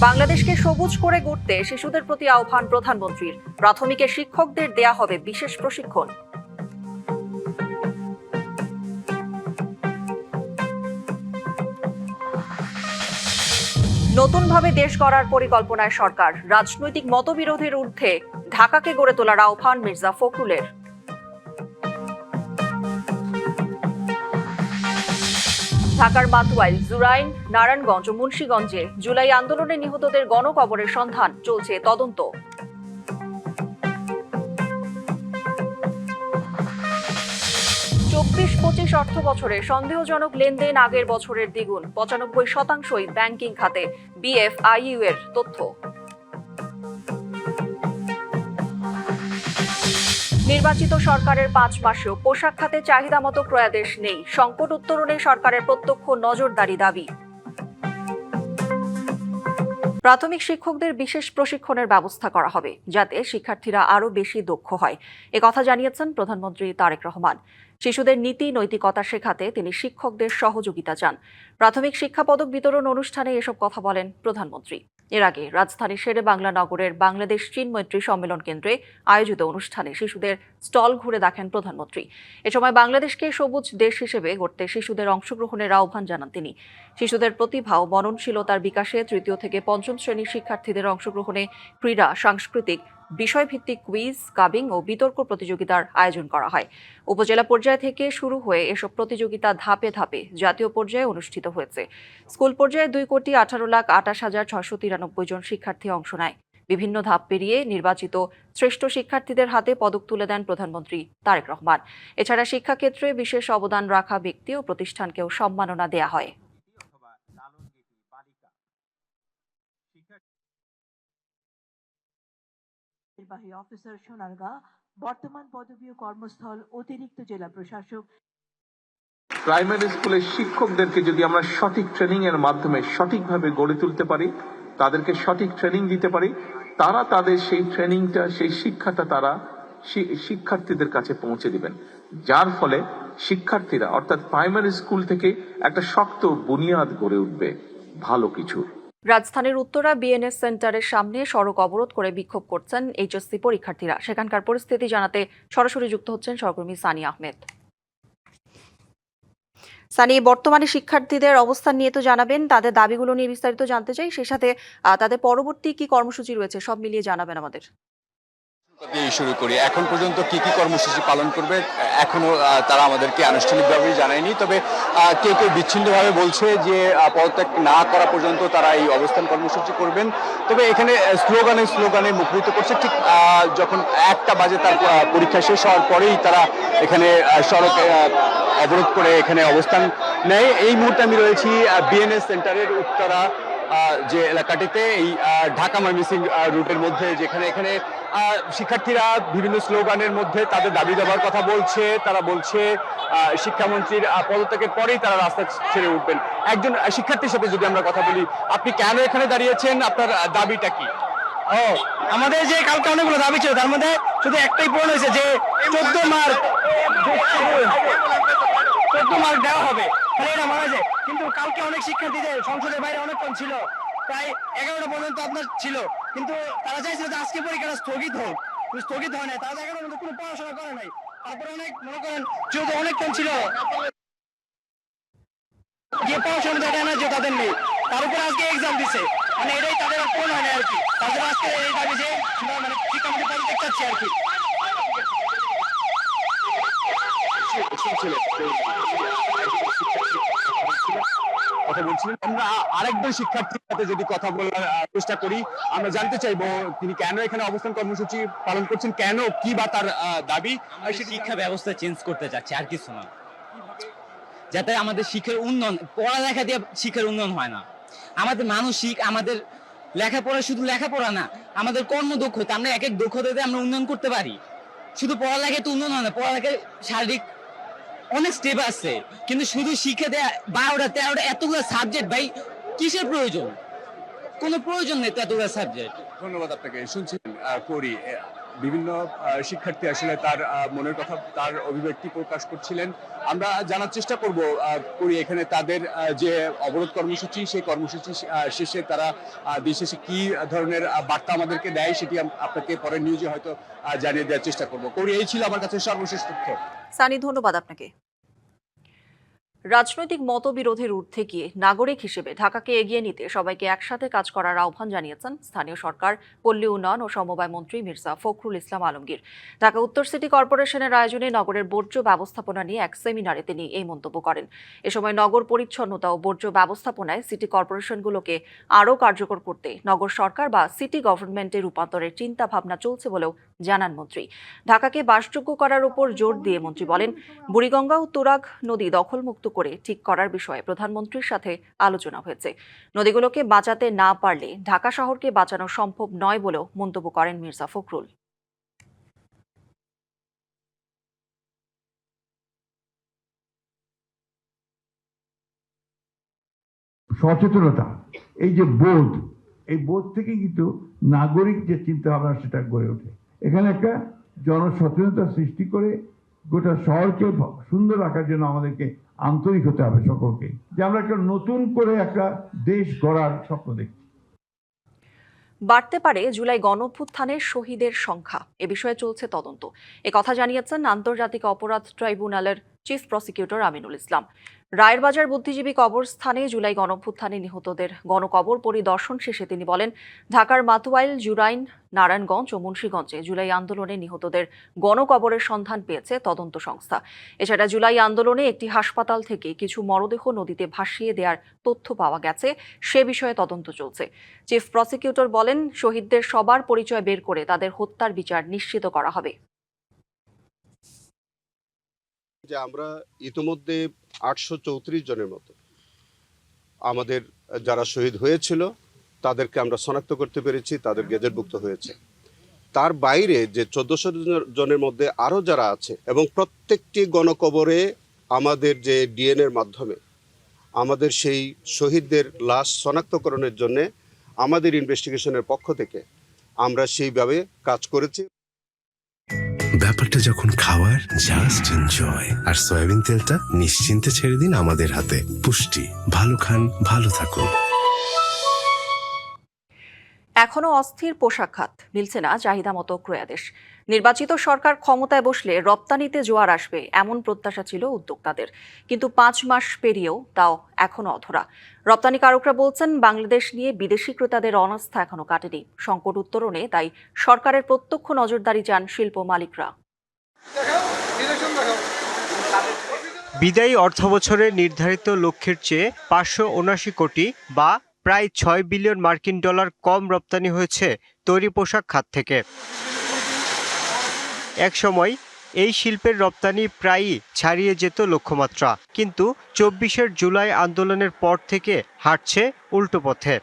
বাংলাদেশকে সবুজ করে গড়তে শিশুদের প্রতি আহ্বান প্রধানমন্ত্রীর। প্রাথমিকে শিক্ষকদের দেয়া হবে বিশেষ প্রশিক্ষণ। নতুনভাবে দেশ গড়ার পরিকল্পনায় সরকার। রাজনৈতিক মতবিরোধের ঊর্ধ্বে ঢাকাকে গড়ে তোলার আহ্বান মির্জা ফখরুলের। ঢাকার মাতুয়াইল, জুরাইন, নারায়ণগঞ্জ ও মুন্সিগঞ্জে জুলাই আন্দোলনে নিহতদের গণকবরের সন্ধান চলছে তদন্ত। 24-25 অর্থ বছরে সন্দেহজনক লেনদেন আগের বছরের দ্বিগুণ। 95% ব্যাংকিং খাতে বিএফআইইউ এর তথ্য। নির্বাচিত সরকারের 5 মাসেও পোশাক খাতে চাহিদা মতো ক্রয়াদেশ নেই। সংকট উত্তরণে সরকারের প্রত্যক্ষ নজরদারি দাবি। প্রাথমিক শিক্ষকদের বিশেষ প্রশিক্ষণের ব্যবস্থা করা হবে, যাতে শিক্ষার্থীরা আরও বেশি দক্ষ হয়। একথা জানিয়েছেন প্রধানমন্ত্রী তারেক রহমান। শিশুদের নীতি নৈতিকতা শেখাতে তিনি শিক্ষকদের সহযোগিতা চান। প্রাথমিক শিক্ষা পদক বিতরণ অনুষ্ঠানে এসব কথা বলেন প্রধানমন্ত্রী। এর আগে রাজধানী শেরে বাংলা নগরের বাংলাদেশ চীন মৈত্রী সম্মেলন কেন্দ্রে আয়োজিত অনুষ্ঠানে শিশুদের স্টল ঘুরে দেখেন প্রধানমন্ত্রী। এ সময় বাংলাদেশকে সবুজ দেশ হিসেবে গড়তে শিশুদের অংশগ্রহণের আহ্বান জানান তিনি। শিশুদের প্রতিভা ও মননশীলতার বিকাশে 3য় থেকে 5ম শ্রেণীর শিক্ষার্থীদের অংশগ্রহণে ক্রীড়া, সাংস্কৃতিক, বিষয়ভিত্তিক কুইজ, কাবিং ও বিতর্ক প্রতিযোগিতার আয়োজন করা হয়। উপজেলা পর্যায় থেকে শুরু হয়ে এসব প্রতিযোগিতা ধাপে ধাপে জাতীয় পর্যায়ে অনুষ্ঠিত হয়েছে। স্কুল পর্যায়ে 2,18,28,693 জন শিক্ষার্থী অংশ নেয়। বিভিন্ন ধাপ পেরিয়ে নির্বাচিত শ্রেষ্ঠ শিক্ষার্থীদের হাতে পদক তুলে দেন প্রধানমন্ত্রী তারেক রহমান। এছাড়া শিক্ষাক্ষেত্রে বিশেষ অবদান রাখা ব্যক্তি ও প্রতিষ্ঠানকেও সম্মাননা দেয়া হয়। নির্বাহী অফিসার সোনারগাঁ, বর্তমান পদবী ও কর্মস্থল অতিরিক্ত জেলা প্রশাসক। প্রাইমারি স্কুলের শিক্ষকদেরকে যদি আমরা সঠিক ট্রেনিং এর মাধ্যমে সঠিকভাবে গড়ে তুলতে পারি, তাদেরকে সঠিক ট্রেনিং দিতে পারি, তারা তাদের সেই ট্রেনিংটা, সেই শিক্ষাটা তারা শিক্ষার্থীদের কাছে পৌঁছে দিবেন, যার ফলে শিক্ষার্থীরা অর্থাৎ প্রাইমারি স্কুল থেকে একটা শক্ত বুনিয়াদ গড়ে উঠবে ভালো কিছু। রাজধানীর উত্তরা বিএনএস সেন্টারের সামনে সড়ক অবরোধ করে বিক্ষোভ করছেন এইচএসসি পরীক্ষার্থীরা। সেখানকার পরিস্থিতি জানাতে সরাসরি যুক্ত হচ্ছেন সহকর্মী সানি আহমেদ। সানি, বর্তমানে শিক্ষার্থীদের অবস্থান নিয়ে তো জানাবেন, তাদের দাবিগুলো নিয়ে বিস্তারিত জানতে চাই, সেই সাথে তাদের পরবর্তী কি কর্মসূচি রয়েছে সব মিলিয়ে জানাবেন আমাদের। শুরু করি, এখন পর্যন্ত কি কি কর্মসূচি পালন করবে এখনো তারা আমাদেরকে আনুষ্ঠানিকভাবে জানায়নি। তবে কেউ কেউ বিচ্ছিন্নভাবে বলছে যে পদত্যাগ না করা পর্যন্ত তারা এই অবস্থান কর্মসূচি করবেন। তবে এখানে স্লোগানে মুখরিত করছে। ঠিক যখন 1টা বাজে তার পরীক্ষা শেষ হওয়ার পরেই তারা এখানে সড়ক অবরোধ করে এখানে অবস্থান নেয়। এই মুহূর্তে আমি রয়েছি বিএনএস সেন্টারের উত্তরা যে এলাকাটিতে, এই ঢাকা ময়মনসিংহ রুটের মধ্যে, যেখানে এখানে শিক্ষার্থীরা বিভিন্ন স্লোগানের মধ্যে তাদের দাবি দেওয়ার কথা বলছে। তারা বলছে শিক্ষামন্ত্রীর পদত্যাগের পরেই তারা রাস্তা ছেড়ে উঠবেন। একজন শিক্ষার্থীর সাথে যদি আমরা কথা বলি, আপনি কেন এখানে দাঁড়িয়েছেন, আপনার দাবিটা কি? আমাদের যে কালকে অনেকগুলো দাবি ছিল, তার মধ্যে শুধু একটাই পূরণ হয়েছে, যে 14 মার্ক দেওয়া হবে, এটা মানা যায়। কিন্তু কালকে অনেক শিক্ষার্থীদের সংসদের বাইরে অনেকক্ষণ ছিল, প্রায় 11টা পর্যন্ত আপনার ছিল, কিন্তু তারা চাইছিল যে আজকে পরীক্ষাটা স্থগিত হোক, স্থগিত হয় নাই। তারা এখনো পর্যন্ত কোনো পড়াশোনা করে নাই। তারপরে অনেক মনে করেন যেহেতু অনেকক্ষণ ছিল, যে পড়াশোনা এনার্জি তাদের নেই, তার উপরে আজকে এক্সাম দিছে, মানে এটাই তাদের পূরণ হয় না আর কি। তাদের আজকে এই দাবি যে মানে শিক্ষামন্ত্রী পদত্যাগ চাচ্ছি আর কি। কথা বলছিলেন। আমরা আরেকজন শিক্ষার্থীর সাথে যদি কথা বলার চেষ্টা করি, আমরা জানতে চাইবো তিনি কেন এখানে অবস্থান কর্মসূচি পালন করছেন, কেন, কি বা তার দাবি। শিক্ষা ব্যবস্থা চেঞ্জ করতে চাচ্ছে, আর কিছু না, যাতে আমাদের শিক্ষার উন্নয়ন, পড়ালেখা দিয়ে শিক্ষার উন্নয়ন হয় না। আমাদের মানসিক, আমাদের লেখাপড়া, শুধু লেখাপড়া না, আমাদের কর্মদক্ষতা, আমরা এক এক দক্ষতাতে আমরা উন্নয়ন করতে পারি। শুধু পড়ালেখায় তো উন্নয়ন হয় না, পড়ালেখায় শারীরিক অনেক স্টেপ আছে, কিন্তু শুধু শিক্ষা দেয় 12টা 13টা এতগুলো সাবজেক্ট, ভাই কিসের প্রয়োজন? কোনো প্রয়োজন নেই তো এতগুলো সাবজেক্ট। ধন্যবাদ আপনাকে। শুনছিলেন করি বিভিন্ন শিক্ষার্থী আসলে তার মনের কথা, তার অভিব্যক্তি প্রকাশ করছিলেন। আমরা জানার চেষ্টা করি এখানে তাদের যে অবরোধ কর্মসূচি, সেই কর্মসূচি শেষে তারা দিন শেষে কি ধরনের বার্তা আমাদেরকে দেয়, সেটি আপনাকে পরের নিউজে হয়তো জানিয়ে দেওয়ার চেষ্টা করবো। করি, এই ছিল আমার কাছে সর্বশেষ তথ্য। সানি, ধন্যবাদ আপনাকে। রাজনৈতিক মতবিরোধের ঊর্ধ্বে গিয়ে নাগরিক হিসেবে ঢাকাকে এগিয়ে নিতে সবাইকে একসাথে কাজ করার আহ্বান জানিয়েছেন স্থানীয় সরকার, পল্লী উন্নয়ন ও সমবায় মন্ত্রী মির্জা ফখরুল ইসলাম আলমগীর। ঢাকা উত্তর সিটি কর্পোরেশনের আয়োজনে নগরের বর্জ্য ব্যবস্থাপনা নিয়ে এক সেমিনারে তিনি এই মন্তব্য করেন। এ সময় নগর পরিচ্ছন্নতা ও বর্জ্য ব্যবস্থাপনায় সিটি কর্পোরেশনগুলোকে আরও কার্যকর করতে নগর সরকার বা সিটি গভর্নমেন্টে রূপান্তরের চিন্তা ভাবনা চলছে বলেও জানান মন্ত্রী। ঢাকাকে বাসযোগ্য করার উপর জোর দিয়ে মন্ত্রী বলেন, বুড়িগঙ্গা ও তুরাগ নদী দখলমুক্ত করে ঠিক করার বিষয়ে প্রধানমন্ত্রীর সাথে আলোচনা হয়েছে। নদীগুলোকে বাঁচাতে না পারলে ঢাকা শহরকে বাঁচানো সম্ভব নয় বলেও মন্তব্য করেন মির্জা ফখরুল। সচেতনতা, এই যে বোধ, এই বোধ থেকে কিন্তু নাগরিক যে চিন্তা ভাবনা সেটা গড়ে ওঠে। এখানে একটা জনসচেতনতা সৃষ্টি করে গোটা শহরকে সুন্দর রাখার জন্য আমাদেরকে আন্তরিক হতে হবে সকলকে, যে আমরা একটা নতুন করে একটা দেশ গড়ার স্বপ্ন দেখছি। বাড়তে পারে জুলাই গণঅভ্যুত্থানের শহীদের সংখ্যা, এ বিষয়ে চলছে তদন্ত। কথা জানিয়েছেন আন্তর্জাতিক অপরাধ ট্রাইব্যুনালের চিফ প্রসিকিউটর আমিনুল ইসলাম। রায়েরবাজার বুদ্ধিজীবী কবরস্থানে জুলাই গণঅভ্যুত্থানে নিহতদের গণকবর পরিদর্শন শেষে তিনি বলেন, ঢাকার মাতুয়াইল, জুরাইন, নারায়ণগঞ্জ ও মুন্সিগঞ্জে জুলাই আন্দোলনে নিহতদের গণকবরের সন্ধান পেয়েছে তদন্ত সংস্থা। এছাড়া জুলাই আন্দোলনে একটি হাসপাতাল থেকে কিছু মরদেহ নদীতে ভাসিয়ে দেওয়ার তথ্য পাওয়া গেছে, সে বিষয়ে তদন্ত চলছে। চিফ প্রসিকিউটর বলেন, শহীদদের সবার পরিচয় বের করে তাদের হত্যার বিচার নিশ্চিত করা হবে। যে আমরা ইতিমধ্যে 834 জনের মতো আমাদের যারা শহীদ হয়েছিল তাদেরকে আমরা শনাক্ত করতে পেরেছি, তাদের গেজেটভুক্ত হয়েছে। তার বাইরে যে 1400 জনের মধ্যে আরও যারা আছে, এবং প্রত্যেকটি গণকবরে আমাদের যে ডিএনএর মাধ্যমে আমাদের সেই শহীদদের লাশ শনাক্তকরণের জন্য আমাদের ইনভেস্টিগেশনের পক্ষ থেকে আমরা সেইভাবে কাজ করেছি। ব্যাপারটা যখন খাওয়ার, জাস্ট এনজয়। আর সয়াবিন তেলটা নিশ্চিন্তে ছেড়ে দিন আমাদের হাতে। পুষ্টি, ভালো খান, ভালো থাকুন। এখনো অস্থির পোশাক খাত, মিলছে না চাহিদা মতো ক্রয়াদেশ। নির্বাচিত সরকার ক্ষমতায় বসলে রপ্তানিতে জোয়ার আসবে এমন প্রত্যাশা ছিল উদ্যোক্তাদের, কিন্তু 5 মাস পেরিয়েও তাও এখনো অধরা। রপ্তানিকারকরা বলছেন, বাংলাদেশ নিয়ে বিদেশি ক্রেতাদের অনাস্থা এখনো কাটেনি। সংকট উত্তরণে তাই সরকারের প্রত্যক্ষ নজরদারি চান শিল্প মালিকরা। বিদায়ী অর্থবছরে নির্ধারিত লক্ষ্যের চেয়ে 579 কোটি বা প্রায় 6 বিলিয়ন মার্কিন ডলার কম রপ্তানি হয়েছে তৈরি পোশাক খাত থেকে। একসময় এই শিল্পের রপ্তানি প্রায়ই ছাড়িয়ে যেত লক্ষ্যমাত্রা, কিন্তু 24 জুলাই আন্দোলনের পর থেকে হাঁটছে উল্টো পথে।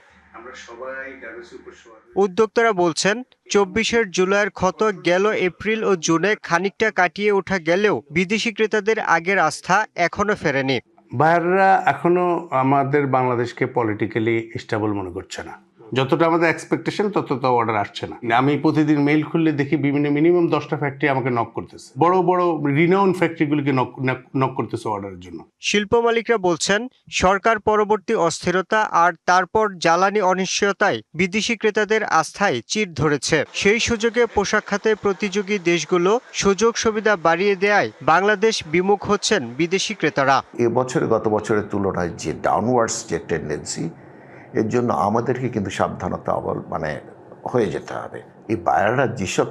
উদ্যোক্তারা বলছেন, 24 জুলাইয়ের ক্ষত গেল এপ্রিল ও জুনে খানিকটা কাটিয়ে ওঠা গেলেও বিদেশি ক্রেতাদের আগের আস্থা এখনো ফেরেনি। বায়াররা এখনো আমাদের বাংলাদেশকে পলিটিক্যালি স্টেবল মনে করছে না। যতটা আমাদের এক্সপেকটেশন ততটা অর্ডার আসছে না। আমি প্রতিদিন মেইল খুললে দেখি মিনিমাম 10টা ফ্যাক্টরি আমাকে নক করতেছে, বড় বড় রিনাউন ফ্যাক্টরিগুলিকে নক করতেছে অর্ডারের জন্য। শিল্প মালিকরা বলছেন, সরকার পরবর্তী অস্থিরতা আর তারপর জ্বালানি অনিশ্চয়তায় বিদেশি ক্রেতাদের আস্থায় চির ধরেছে। সেই সুযোগে পোশাক খাতে প্রতিযোগী দেশগুলো সুযোগ সুবিধা বাড়িয়ে দেয়ায় বাংলাদেশ বিমুখ হচ্ছেন বিদেশি ক্রেতারা। এবছরে গত বছরের তুলনায় যে ডাউনওয়ার্ডস যে টেন্ডেন্সি, এর জন্য আমাদেরকে কিন্তু সাবধানতা হয়ে যেতে হবে। এই বায়াররা যেসব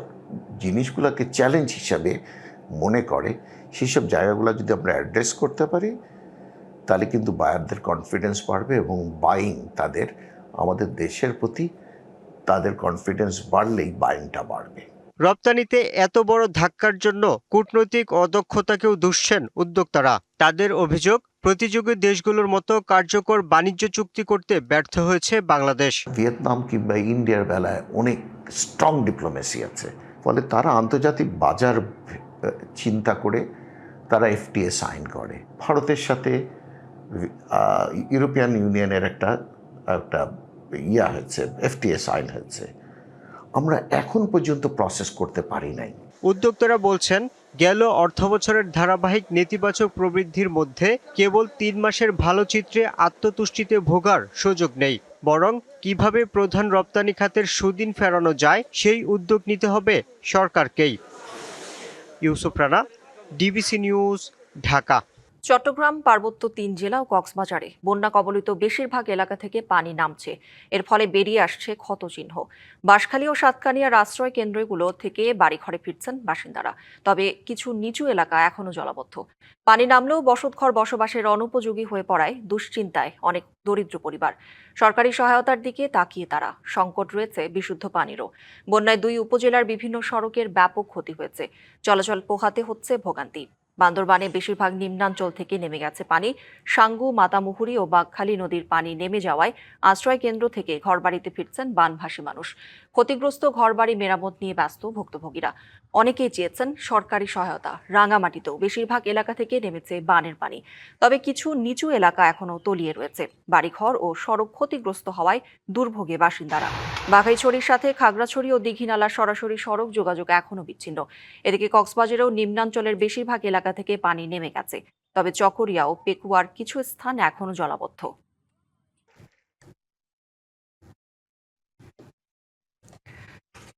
জিনিসগুলোকে চ্যালেঞ্জ হিসাবে মনে করে, সেসব জায়গাগুলো যদি আমরা অ্যাড্রেস করতে পারি, তাহলে কিন্তু বায়ারদের কনফিডেন্স বাড়বে এবং বাইং আমাদের দেশের প্রতি তাদের কনফিডেন্স বাড়লেই বাইংটা বাড়বে। রপ্তানিতে এত বড় ধাক্কার জন্য কূটনৈতিক অদক্ষতাকেও দুষছেন উদ্যোক্তারা। তাদের অভিযোগ, প্রতিযোগী দেশগুলোর মতো কার্যকর বাণিজ্য চুক্তি করতে ব্যর্থ হয়েছে বাংলাদেশ। ভিয়েতনাম কিংবা ইন্ডিয়ার বেলায় অনেক স্ট্রং ডিপ্লোমেসি আছে, ফলে তারা আন্তর্জাতিক বাজার চিন্তা করে তারা এফটিএ সাইন করে। ভারতের সাথে ইউরোপিয়ান ইউনিয়নের একটা হয়েছে, এফটিএ সাইন হয়েছে। আমরা এখন পর্যন্ত প্রসেস করতে পারি নাই। উদ্যোক্তারা বলছেন, গেল অর্থবছরের ধারাবাহিক নেতিবাচক প্রবৃদ্ধির মধ্যে কেবল 3 মাসের ভালো চিত্রে আত্মতুষ্টিতে ভোগার সুযোগ নেই, বরং কিভাবে প্রধান রপ্তানি খাতের সুদিন ফেরানো যায় সেই উদ্যোগ নিতে হবে সরকারকেই। Yusuf Rana, DBC news, Dhaka. চট্টগ্রাম, পার্বত্য 3 জেলা ও কক্সবাজারে বন্যা কবলিত বেশিরভাগ এলাকা থেকে পানি নামছে। এর ফলে বেরিয়ে আসছে ক্ষতচিহ্ন। বাঁশখালী ও সাতকানিয়ার আশ্রয় কেন্দ্রগুলো থেকে বাড়িঘরে ফিরছেন বাসিন্দারা। তবে কিছু নিচু এলাকা এখনো জলাবদ্ধ। পানি নামলেও বসতঘর বসবাসের অনুপযোগী হয়ে পড়ায় দুশ্চিন্তায় অনেক দরিদ্র পরিবার। সরকারি সহায়তার দিকে তাকিয়ে তারা। সংকট রয়েছে বিশুদ্ধ পানিরও। বন্যায় 2 উপজেলার বিভিন্ন সড়কের ব্যাপক ক্ষতি হয়েছে। চলাচল পোহাতে হচ্ছে ভোগান্তি। বান্দরবানে বেশিরভাগ নিম্নাঞ্চল থেকে নেমে গেছে পানি। সাঙ্গু, মাতামুহুরী ও বাঘখালী নদীর পানি নেমে যাওয়ায় আশ্রয় কেন্দ্র থেকে ঘরবাড়িতে ফিরছেন বানভাসী মানুষ। ক্ষতিগ্রস্ত ঘরবাড়ি মেরামত নিয়ে ব্যস্ত ভুক্তভোগীরা। অনেকেই চেয়েছেন সরকারি সহায়তা। রাঙামাটিতেও বেশিরভাগ এলাকা থেকে নেমেছে বানের পানি। তবে কিছু নিচু এলাকা এখনো তলিয়ে রয়েছে। বাড়িঘর ও সড়ক ক্ষতিগ্রস্ত হওয়ায় দুর্ভোগে বাসিন্দারা। বাঘাইছড়ির সাথে খাগড়াছড়ি ও দীঘিনালার সরাসরি সড়ক যোগাযোগ এখনো বিচ্ছিন্ন। এদিকে কক্সবাজারেও নিম্নাঞ্চলের বেশিরভাগ এলাকা থেকে পানি নেমে গেছে। তবে চকরিয়া ও পেকুয়ার কিছু স্থান এখনো জলাবদ্ধ।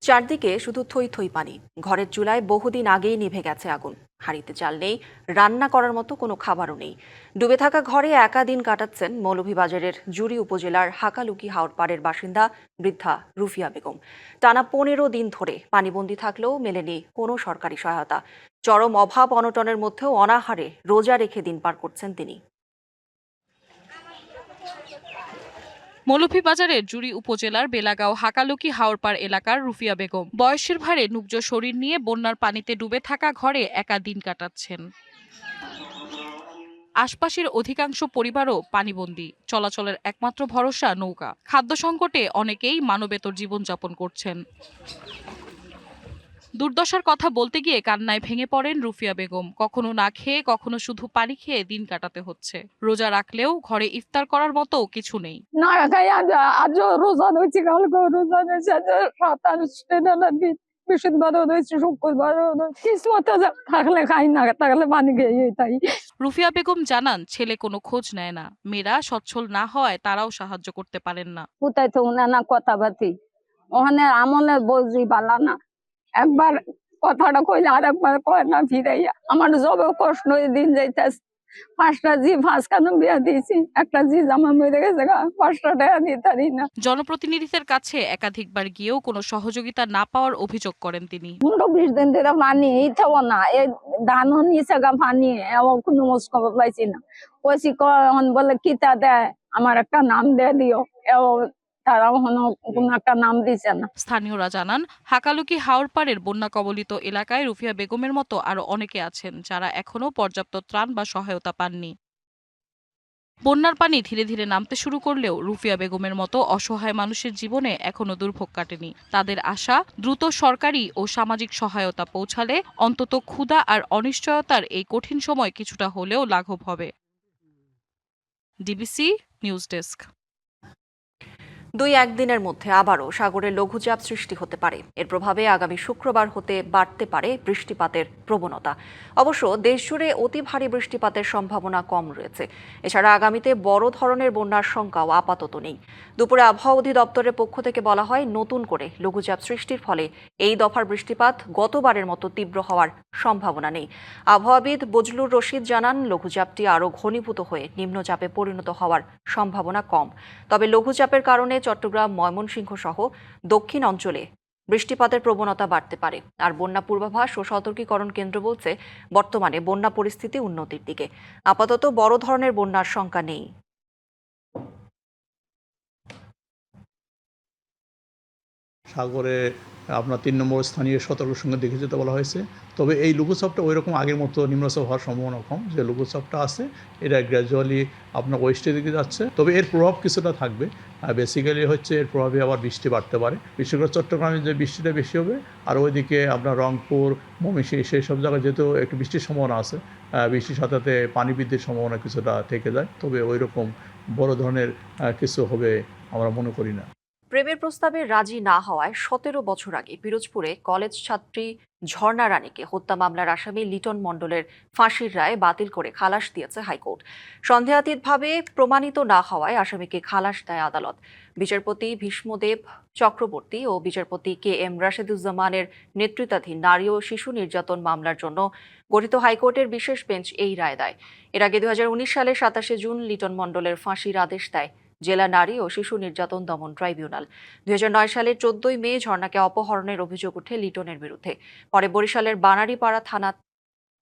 চারদিকে শুধু থই থই পানি। ঘরের চুলায় বহুদিন আগেই নিভে গেছে আগুন। হাঁড়িতে চাল নেই, রান্না করার মতো কোনো খাবারও নেই। ডুবে থাকা ঘরে একা দিন কাটাচ্ছেন মৌলভীবাজারের জুড়ি উপজেলার হাকালুকি হাওরপাড়ের বাসিন্দা বৃদ্ধা রুফিয়া বেগম। টানা 15 দিন ধরে পানিবন্দী থাকলেও মেলেনি কোনো সরকারি সহায়তা। চরম অভাব অনটনের মধ্যেও অনাহারে রোজা রেখে দিন পার করছেন তিনি। মৌলভীবাজারের জুড়ি উপজেলার বেলাগাঁও হাকালুকি হাওরপাড় এলাকার রুফিয়া বেগম বয়সের ভারে নুব্জ শরীর নিয়ে বন্যার পানিতে ডুবে থাকা ঘরে একা দিন কাটাচ্ছেন। আশপাশের অধিকাংশ পরিবারও পানিবন্দী। চলাচলের একমাত্র ভরসা নৌকা। খাদ্য সংকটে অনেকেই মানবেতর জীবনযাপন করছেন। দুর্দশার কথা বলতে গিয়ে কান্নায় ভেঙে পড়েন রুফিয়া বেগম। কখনো না খেয়ে, কখনো শুধু পানি খেয়ে দিন কাটাতে হচ্ছে। রোজা রাখলেও ঘরে ইফতার করার মতো কিছু নেই। না খাই আজ রোজা হয়েছে, কালকে রোজা হয়েছে, 27 দিন, বৃহস্পতিবার হয়েছে, শুক্রবার কিসমত থাকলে খাই, না থাকলে পানি খেয়ে তাই। রুফিয়া বেগম জানান, ছেলে কোনো খোঁজ নেয় না। মেয়েরা সচ্ছল না হয় তারাও সাহায্য করতে পারেন না। কোথায় তো না কথাবার্তি, ওখানে আমলের বলছি বালা না। একবার কথাটা কইলে আর একবার কয় না ফিরাইয়া। আমার জবে কষ্ট হয়ে দিন যাইতেছে। 5টা জি 5 কানো বিয়া দিয়েছি, একটা জি জামা মেরে গেছে, 5টা টাকা দিতে পারি না। জনপ্রতিনিধিদের কাছে একাধিকবার গিয়েও কোনো সহযোগিতা না পাওয়ার অভিযোগ করেন তিনি। 15-20 দিন ধরে পানি এইটাও না, এই ধানও নিচে গা পানি, এমন কোনো মোজ খবর পাইছি না। কইছি কখন বলে কিতা দেয়, আমার একটা নাম দিয়ে দিও, তারা কোনো একটা নাম দিচ্ছে না। স্থানীয়রা জানান, হাকালুকি হাওরপাড়ের বন্যা কবলিত এলাকায় রুফিয়া বেগমের মতো আরো অনেকে আছেন যারা এখনো পর্যাপ্ত ত্রাণ বা সহায়তা পাননি। বন্যার পানি ধীরে ধীরে নামতে শুরু করলেও রুফিয়া বেগমের মতো অসহায় মানুষের জীবনে এখনো দুর্ভোগ কাটেনি। তাদের আশা, দ্রুত সরকারি ও সামাজিক সহায়তা পৌঁছালে অন্তত ক্ষুধা আর অনিশ্চয়তার এই কঠিন সময় কিছুটা হলেও লাঘব হবে। DBC news desk. 2-1 দিনের মধ্যে আবারও সাগরে লঘুচাপ সৃষ্টি হতে পারে। এর প্রভাবে আগামী শুক্রবার হতে বাড়তে পারে বৃষ্টিপাতের প্রবণতা। অবশ্য দেশজুড়ে অতি ভারী বৃষ্টিপাতের সম্ভাবনা কম রয়েছে। এছাড়া আগামীতে বড় ধরনের বন্যার শঙ্কাও আপাতত নেই। দুপুরে আবহাওয়া অধিদপ্তরের পক্ষ থেকে বলা হয়, নতুন করে লঘুচাপ সৃষ্টির ফলে এই দফার বৃষ্টিপাত গতবারের মতো তীব্র হওয়ার সম্ভাবনা নেই। আবহাওয়াবিদ বজলুর রশিদ জানান, লঘুচাপটি আরও ঘনীভূত হয়ে নিম্নচাপে পরিণত হওয়ার সম্ভাবনা কম। তবে লঘুচাপের কারণে চট্টগ্রাম, ময়মনসিংহ সহ দক্ষিণ অঞ্চলে বৃষ্টিপাতের প্রবণতা বাড়তে পারে। আর বন্যা পূর্বাভাস ও সতর্কীকরণ কেন্দ্র বলছে, বর্তমানে বন্যা পরিস্থিতি উন্নতির দিকে। আপাতত বড় ধরনের বন্যার শঙ্কা নেই। সাগরে আপনার 3 নম্বর স্থানীয় সতর্ক সঙ্গে দেখে যেতে বলা হয়েছে। তবে এই লঘুচাপটা ওই রকম আগের মতো নিম্নচাপ হওয়ার সম্ভাবনা কম। যে লঘুচাপটা আছে এটা গ্র্যাজুয়ালি আপনার ওয়েস্টের দিকে যাচ্ছে। তবে এর প্রভাব কিছুটা থাকবে। বেসিক্যালি হচ্ছে এর প্রভাবে আবার বৃষ্টি বাড়তে পারে। বিশেষ করে চট্টগ্রামে যে বৃষ্টিটা বেশি হবে, আর ওইদিকে আপনার রংপুর, ময়মনসিংহ সেই সব জায়গায় যেহেতু একটু বৃষ্টির সম্ভাবনা আছে, বৃষ্টির সাথে সাথে পানি বৃদ্ধির সম্ভাবনা কিছুটা থেকে যায়। তবে ওই রকম বড় ধরনের কিছু হবে আমরা মনে করি না। প্রেমের প্রস্তাবে রাজি না হওয়ায় ১৭ বছর আগে পিরোজপুরে কলেজ ছাত্রী ঝর্ণা রানীকে হত্যা মামলার আসামি লিটন মণ্ডলের ফাঁসির রায় বাতিল করে খালাস দিয়েছে হাইকোর্ট। সন্দেহাতীতভাবে প্রমাণিত না হওয়ায় আসামিকে খালাস দেয় আদালত। বিচারপতি ভীষ্মদেব চক্রবর্তী ও বিচারপতি KM রাশেদুজ্জামানের নেতৃত্বাধীন নারী ও শিশু নির্যাতন মামলার জন্য গঠিত হাইকোর্টের বিশেষ বেঞ্চ এই রায় দেয়। এর আগে 2019 সালের 27 জুন লিটন মণ্ডলের ফাঁসির আদেশ দেয় জেলা নারী ও শিশু নির্যাতন দমন ট্রাইব্যুনাল। 2009 সালের 14 মে ঝর্ণাকে অপহরণের অভিযোগ ওঠে লিটনের বিরুদ্ধে। পরে বরিশালের বানারীপাড়া থানা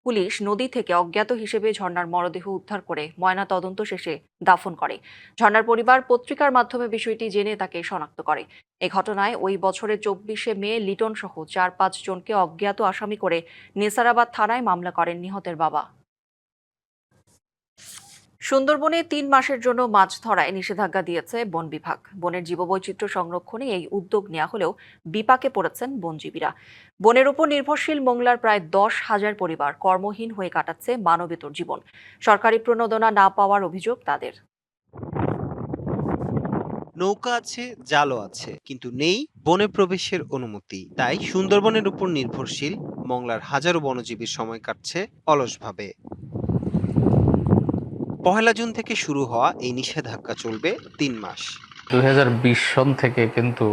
পুলিশ নদী থেকে অজ্ঞাত হিসেবে ঝর্ণার মরদেহ উদ্ধার করে ময়না তদন্ত শেষে দাফন করে। ঝর্ণার পরিবার পত্রিকার মাধ্যমে বিষয়টি জেনে তাকে শনাক্ত করে। এই ঘটনায় ওই বছরের 24 মে লিটন সহ 4-5 জনকে অজ্ঞাত আসামি করে নেসারাবাদ থানায় মামলা করেন নিহতের বাবা। সুন্দরবনে 3 মাসের জন্য মাছ ধরায় নিষেধাজ্ঞা দিয়েছে বন বিভাগ। বনের জীববৈচিত্র্য সংরক্ষণে এই উদ্যোগ নেওয়া হলেও বিপাকে পড়েছেন বনজীবীরা। বনের উপর নির্ভরশীল মোংলার প্রায় 10,000 পরিবার কর্মহীন হয়ে কাটাচ্ছে মানবেতর জীবন। সরকারি প্রণোদনা না পাওয়ার অভিযোগ তাদের। নৌকা আছে, জালও আছে, কিন্তু নেই বনে প্রবেশের অনুমতি। তাই সুন্দরবনের উপর নির্ভরশীল মংলার হাজারো বনজীবীর সময় কাটছে অলসভাবে। 1 জুন থেকে শুরু হওয়া এই নিষেধাজ্ঞা চলবে 3 মাস। 2020 সন থেকে কিন্তু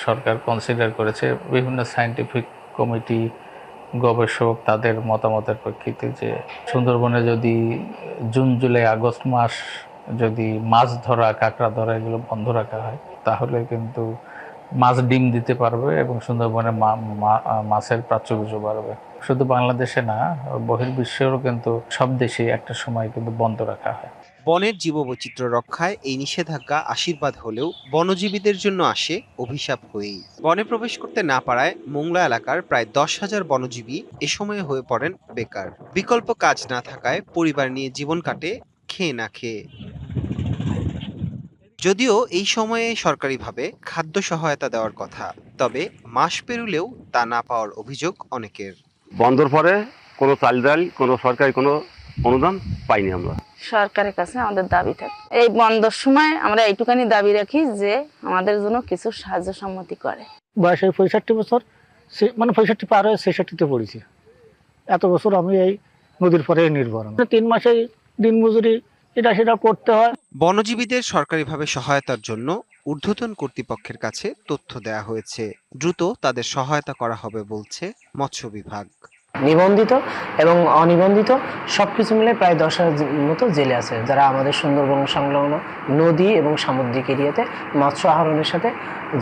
সরকার কনসিডার করেছে বিভিন্ন সায়েন্টিফিক কমিটি, গবেষক তাদের মতামতের প্রেক্ষিতে যে সুন্দরবনে যদি জুন, জুলাই, আগস্ট মাস যদি মাছ ধরা, কাঁকড়া ধরা এগুলো বন্ধ রাখা হয় তাহলে কিন্তু মাছ ডিম দিতে পারবে এবং সুন্দরবনে মাছের প্রাচুর্য বাড়বে। শুধু বাংলাদেশে না, বহির্বিশ্বেরও কিন্তু সব দেশেই একটা সময় কিন্তু বন্ধ রাখা হয়। বনের জীববৈচিত্র্য রক্ষায় এই নিষেধাজ্ঞা আশীর্বাদ হলেও বনজীবীদের জন্য আসে অভিশাপ হয়েই। বনে প্রবেশ করতে না পারায় মোংলা এলাকার প্রায় 10,000 বনজীবী এ সময়ে হয়ে পড়েন বেকার। বিকল্প কাজ না থাকায় পরিবার নিয়ে জীবন কাটে খেয়ে না খেয়ে। যদিও এই সময়ে সরকারিভাবে খাদ্য সহায়তা দেওয়ার কথা, তবে মাস পেরুলেও তা না পাওয়ার অভিযোগ অনেকের। বন্ধর পরে কোনো চাল ডাল, কোনো সরকারি কোনো অনুদান পাইনি আমরা। সরকারের কাছে আমাদের দাবি থাকে, এই বন্ধর সময় আমরা এইটুখানি দাবি রাখি যে আমাদের জন্য কিছু সাহায্য সম্মতি করে। বয়স 65 বছর, মানে 65 পার হয়ে 66-তে পড়েছি। এত বছর আমি এই নদীর পরে নির্ভর। 3 মাসে দিন মজুরি এটা সেটা করতে হয়। বনজীবীদের সরকারিভাবে সহায়তার জন্য ঊর্ধ্বতন কর্তৃপক্ষের কাছে তথ্য দেয়া হয়েছে। দ্রুত তাদের সহায়তা করা হবে বলছে মৎস্য বিভাগ। নিবন্ধিত এবং অনিবন্ধিত সবকিছু মিলে প্রায় 10,000 মতো জেলে আছে যারা আমাদের সুন্দরবন সংলগ্ন নদী এবং সামুদ্রিক এরিয়াতে মৎস্য আহরণের সাথে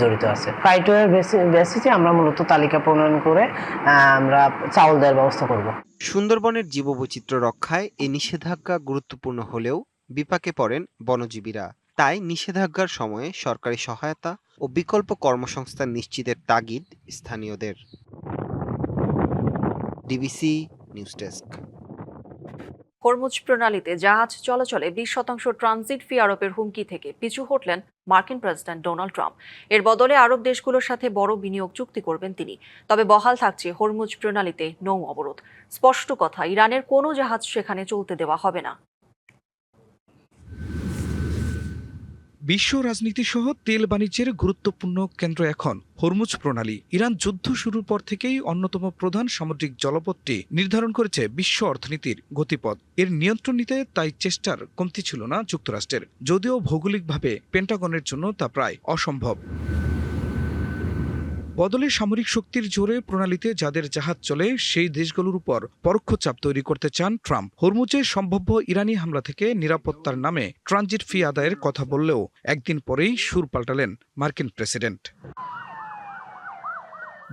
জড়িত আছে। ক্রাইটেরিয়ার বেসিসে আমরা মূলত তালিকা প্রণয়ন করে আমরা চাউল দেওয়ার ব্যবস্থা করব। সুন্দরবনের জীববৈচিত্র্য রক্ষায় এই নিষেধাজ্ঞা গুরুত্বপূর্ণ হলেও বিপাকে পড়েন বনজীবীরা। তাই নিষেধাজ্ঞার সময়ে সরকারি সহায়তা ও বিকল্প কর্মসংস্থান নিশ্চিতের তাগিদ স্থানীয়দের। DBC news desk. হরমুজ প্রণালীতে জাহাজ চলাচলে 20% ট্রানজিট ফি আরোপের হুমকি থেকে পিছু হটলেন মার্কিন প্রেসিডেন্ট ডোনাল্ড ট্রাম্প। এর বদলে আরব দেশগুলোর সাথে বড় বিনিয়োগ চুক্তি করবেন তিনি। তবে বহাল থাকছে হরমুজ প্রণালীতে নৌ অবরোধ। স্পষ্ট কথা, ইরানের কোনো জাহাজ সেখানে চলতে দেওয়া হবে না। বিশ্ব রাজনীতি সহ তেল বাণিজ্যের গুরুত্বপূর্ণ কেন্দ্র এখন হরমুজ প্রণালী। ইরান যুদ্ধ শুরুর পর থেকেই অন্যতম প্রধান সামুদ্রিক জলপথটি নির্ধারণ করেছে বিশ্ব অর্থনীতির গতিপথ। এর নিয়ন্ত্রণ নিতে তাই চেষ্টার কমতি ছিল না যুক্তরাষ্ট্রের, যদিও ভৌগোলিকভাবে পেন্টাগনের জন্য তা প্রায় অসম্ভব। বদলে সামরিক শক্তির জোরে প্রণালীতে যাদের জাহাজ চলে সেই দেশগুলোর উপর পরোক্ষ চাপ তৈরি করতে চান ট্রাম্প। হরমুজে সম্ভাব্য ইরানি হামলা থেকে নিরাপত্তার নামে ট্রানজিট ফি আদায়ের কথা বললেও একদিন পরেই সুর পাল্টালেন মার্কিন প্রেসিডেন্ট।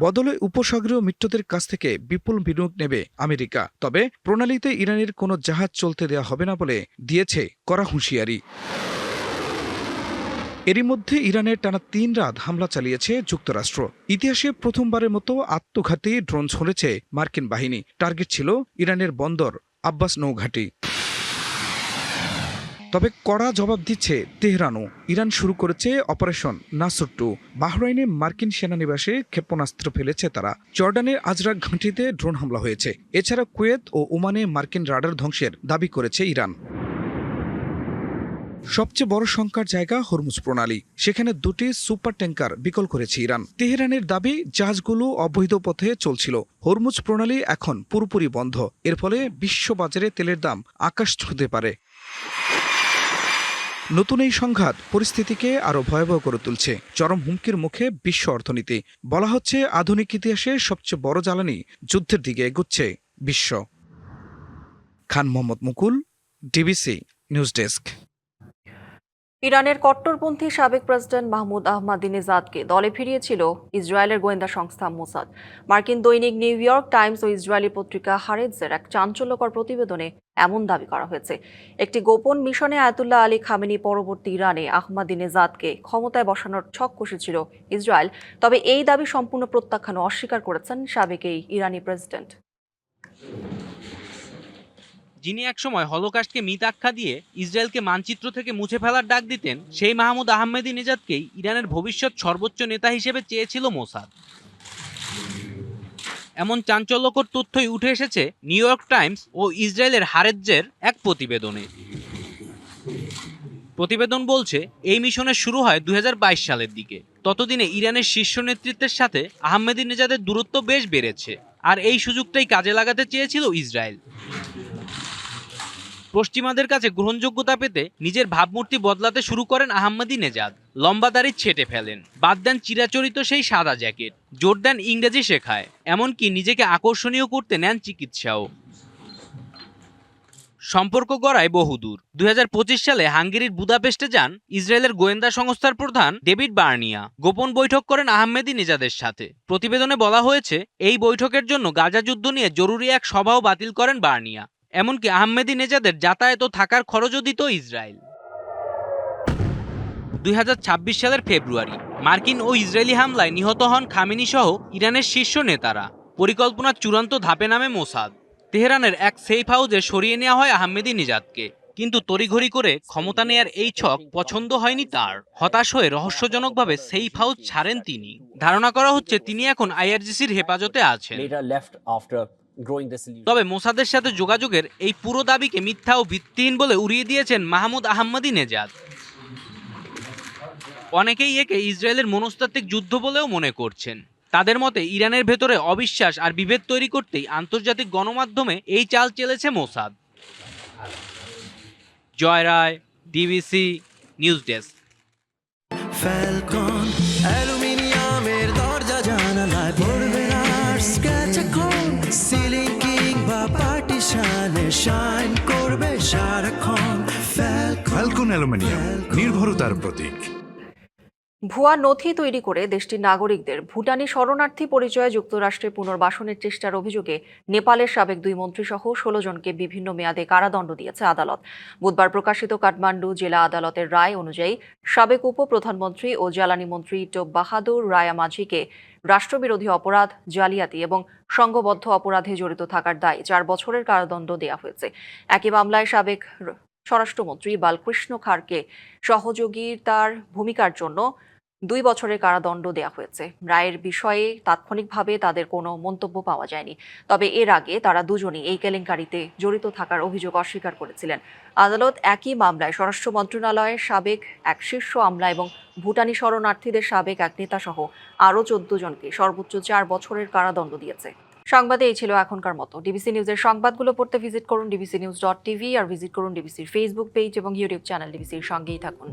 বদলে উপসাগরীয় মিত্রদের কাছ থেকে বিপুল বিনিয়োগ নেবে আমেরিকা। তবে প্রণালীতে ইরানের কোনো জাহাজ চলতে দেওয়া হবে না বলে দিয়েছে কড়া হুঁশিয়ারি। এরই মধ্যে ইরানের টানা 3 রাত হামলা চালিয়েছে যুক্তরাষ্ট্র। ইতিহাসে প্রথমবারের মতো আত্মঘাতী ড্রোন ছড়েছে মার্কিন বাহিনী। টার্গেট ছিল ইরানের বন্দর আব্বাস নৌঘাঁটি। তবে কড়া জবাব দিচ্ছে তেহরানও। ইরান শুরু করেছে অপারেশন নাসর 2। বাহরাইনে মার্কিন সেনানিবাসে ক্ষেপণাস্ত্র ফেলেছে তারা। জর্ডানের আজরাক ঘাঁটিতে ড্রোন হামলা হয়েছে। এছাড়া কুয়েত ও ওমানে মার্কিন রাডার ধ্বংসের দাবি করেছে ইরান। সবচেয়ে বড় শঙ্কার জায়গা হরমুজ প্রণালী। সেখানে দুটি সুপার ট্যাঙ্কার বিকল করেছে ইরান। তেহরানের দাবি জাহাজগুলো অবৈধ পথে চলছিল। হরমুজ প্রণালী এখন পুরোপুরি বন্ধ। এর ফলে বিশ্ববাজারে তেলের দাম আকাশ ছুঁতে পারে। নতুন এই সংঘাত পরিস্থিতিকে আরো ভয়াবহ করে তুলছে। চরম হুমকির মুখে বিশ্ব অর্থনীতি। বলা হচ্ছে আধুনিক ইতিহাসে সবচেয়ে বড় জ্বালানি যুদ্ধের দিকে এগুচ্ছে বিশ্ব। খান মোহাম্মদ মুকুল, ডিবিসি নিউজ ডেস্ক। ইরানের কট্টরপন্থী সাবেক প্রেসিডেন্ট মাহমুদ আহমাদিনেজাদকে দলে ফিরিয়েছিল ইসরায়েলের গোয়েন্দা সংস্থা মোসাদ। মার্কিন দৈনিক নিউ ইয়র্ক টাইমস ও ইসরায়েলি পত্রিকা হারেজের এক চাঞ্চল্যকর প্রতিবেদনে এমন দাবি করা হয়েছে। একটি গোপন মিশনে আয়াতুল্লাহ আলী খামেনি পরবর্তী ইরানে আহমাদিনেজাদকে ক্ষমতায় বসানোর ছক কষেছিল ইসরায়েল। তবে এই দাবি সম্পূর্ণ প্রত্যাখ্যান অস্বীকার করেছেন সাবেক এই ইরানি প্রেসিডেন্ট। যিনি একসময় হলোকাস্টকে মিথ আখ্যা দিয়ে ইসরায়েলকে মানচিত্র থেকে মুছে ফেলার ডাক দিতেন, সেই মাহমুদ আহমেদিনেজাদকেই ইরানের ভবিষ্যৎ সর্বোচ্চ নেতা হিসেবে চেয়েছিল মোসাদ। এমন চাঞ্চল্যকর তথ্যই উঠে এসেছে নিউ ইয়র্ক টাইমস ও ইসরায়েলের হারেজের এক প্রতিবেদনে। প্রতিবেদন বলছে, এই মিশনের শুরু হয় 2022 সালের দিকে। ততদিনে ইরানের শীর্ষ নেতৃত্বের সাথে আহমেদিনেজাদের দূরত্ব বেশ বেড়েছে, আর এই সুযোগটাই কাজে লাগাতে চেয়েছিল ইসরায়েল। পশ্চিমাদের কাছে গ্রহণযোগ্যতা পেতে নিজের ভাবমূর্তি বদলাতে শুরু করেন আহমেদিনেজাদ। লম্বা দাড়ি ছেঁটে ফেলেন, বাদ দেন চিরাচরিত সেই সাদা জ্যাকেট, জোর দেন ইংরেজি শেখায়, এমনকি নিজেকে আকর্ষণীয় করতে নেন চিকিৎসাও। সম্পর্ক গড়ায় বহুদূর। 2025 সালে হাঙ্গেরির বুদাপেস্টে যান ইসরায়েলের গোয়েন্দা সংস্থার প্রধান ডেভিড বার্নিয়া। গোপন বৈঠক করেন আহমেদিনেজাদের সাথে। প্রতিবেদনে বলা হয়েছে, এই বৈঠকের জন্য গাজা যুদ্ধ নিয়ে জরুরি এক সভাও বাতিল করেন বার্নিয়া। এমনকি আহমেদিনেজাদের যাতায়াত ও থাকার খরচও দিত ইসরায়েল। 2026 সালের ফেব্রুয়ারি মার্কিন ও ইসরায়েলি হামলায় নিহত হন খামেনি সহ ইরানের শীর্ষ নেতারা। পরিকল্পনার চূড়ান্ত ধাপে নামে মোসাদ। তেহরানের এক সেফ হাউসে সরিয়ে নেওয়া হয় আহমেদিনেজাদকে, কিন্তু তড়িঘড়ি করে ক্ষমতা নেয়ার এই ছক পছন্দ হয়নি তার। হতাশ হয়ে রহস্যজনকভাবে সেফ হাউস ছাড়েন তিনি। ধারণা করা হচ্ছে তিনি এখন আইআরজিসির হেফাজতে আছেন। তবে মোসাদের সাথে যোগাযোগের এই পুরো দাবিকে মিথ্যা ও ভিত্তিহীন বলে উড়িয়ে দিয়েছেন মাহমুদ আহমেদিনেজাদ। অনেকেই একে ইসরায়েলের মনস্তাত্ত্বিক যুদ্ধ বলেও মনে করছেন। তাদের মতে ইরানের ভেতরে অবিশ্বাস আর বিভেদ তৈরি করতেই আন্তর্জাতিক গণমাধ্যমে এই চাল চেলেছে মোসাদ। জয় রায়, ডিবিসি নিউজ ডেস্ক। ফ্যালকন অ্যালুমিনিয়ামের দরজা জানালায় পড়বে না স্ক্র্যাচ, এখন সিলিং কিংবা পার্টিশনে শাইন করবে সারাক্ষণ। ফ্যালকন অ্যালুমিনিয়াম, নির্ভরতার প্রতীক। ভুয়া নথি তৈরি করে দেশটির নাগরিকদের ভুটানি শরণার্থী পরিচয়ে যুক্তরাষ্ট্রে পুনর্বাসনের চেষ্টার অভিযোগে নেপালের সাবেক 2 মন্ত্রীসহ 16 জনকে বিভিন্ন মেয়াদে কারাদণ্ড দিয়েছে আদালত। বুধবার প্রকাশিত কাঠমান্ডু জেলা আদালতের রায় অনুযায়ী সাবেক উপপ্রধানমন্ত্রী ও জ্বালানি মন্ত্রী টোপ বাহাদুর রায়ামাঝিকে রাষ্ট্রবিরোধী অপরাধ, জালিয়াতি এবং সংঘবদ্ধ অপরাধে জড়িত থাকার দায়ে 4 বছরের কারাদণ্ড দেওয়া হয়েছে। একই মামলায় সাবেক স্বরাষ্ট্রমন্ত্রী বালকৃষ্ণ খাড়কে সহযোগিতার ভূমিকার জন্য 2 বছরের কারাদণ্ড দেওয়া হয়েছে। রায়ের বিষয়ে তাৎক্ষণিকভাবে তাদের কোনো মন্তব্য পাওয়া যায়নি। তবে এর আগে তারা দুজনই এই কেলেঙ্কারিতে জড়িত থাকার অভিযোগ অস্বীকার করেছিলেন। আদালত একই মামলায় স্বরাষ্ট্র মন্ত্রণালয়ের সাবেক এক শীর্ষ আমলা এবং ভুটানি শরণার্থীদের সাবেক এক নেতাসহ আরও 14 জনকে সর্বোচ্চ 4 বছরের কারাদণ্ড দিয়েছে। সংবাদে এই ছিল এখনকার মতো। ডিবিসি নিউজের সংবাদগুলো পড়তে ভিজিট করুন dbcnews.tv আর ভিজিট করুন ডিবিসির ফেসবুক পেজ এবং ইউটিউব চ্যানেল। ডিবিসির সঙ্গেই থাকুন।